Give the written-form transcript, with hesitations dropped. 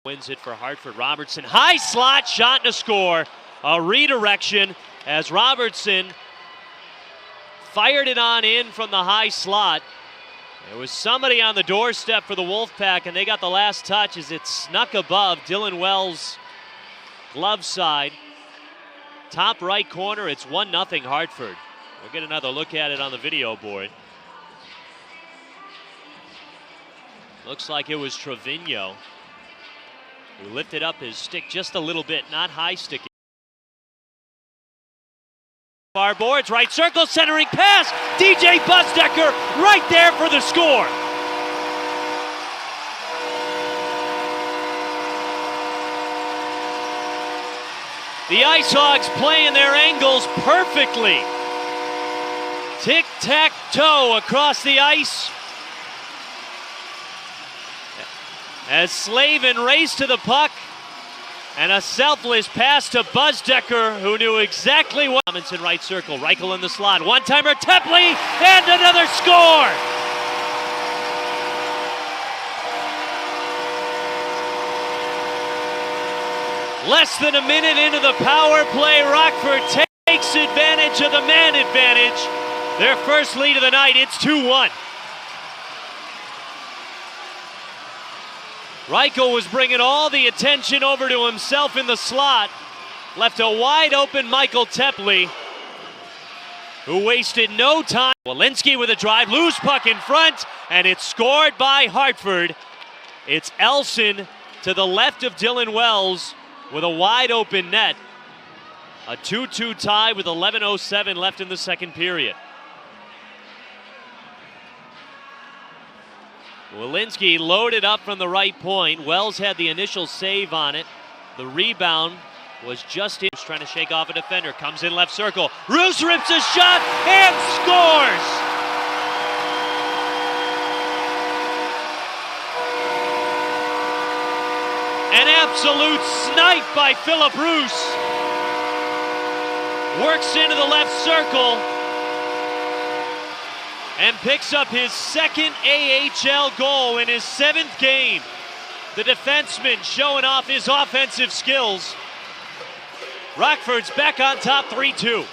Wins it for Hartford. Robertson, high slot, shot to score. A redirection as Robertson fired it on in from the high slot. There was somebody on the doorstep for the Wolfpack, and they got the last touch as it snuck above Dylan Wells' glove side. Top right corner, it's 1-0 Hartford. We'll get another look at it on the video board. Looks like it was Trevino who lifted up his stick just a little bit, not high sticking. Far boards, right circle, centering pass. DJ Busdecker right there for the score. The IceHogs playing their angles perfectly. Tic-tac-toe across the ice. As Slavin raced to the puck, and a selfless pass to Busdecker, who knew exactly what. Robinson right circle, Reichel in the slot, one-timer, Tepley, and another score! Less than a minute into the power play, Rockford takes advantage of the man advantage. Their first lead of the night, it's 2-1. Reichel was bringing all the attention over to himself in the slot. Left a wide open Michael Tepley, who wasted no time. Walensky with a drive, loose puck in front, and it's scored by Hartford. It's Elson to the left of Dylan Wells with a wide open net. A 2-2 tie with 11:07 left in the second period. Walensky loaded up from the right point. Wells had the initial save on it. The rebound was just in. Trying to shake off a defender. Comes in left circle. Roos rips a shot and scores! An absolute snipe by Philip Roos. Works into the left circle and picks up his second AHL goal in his 7th game. The defenseman showing off his offensive skills. Rockford's back on top 3-2.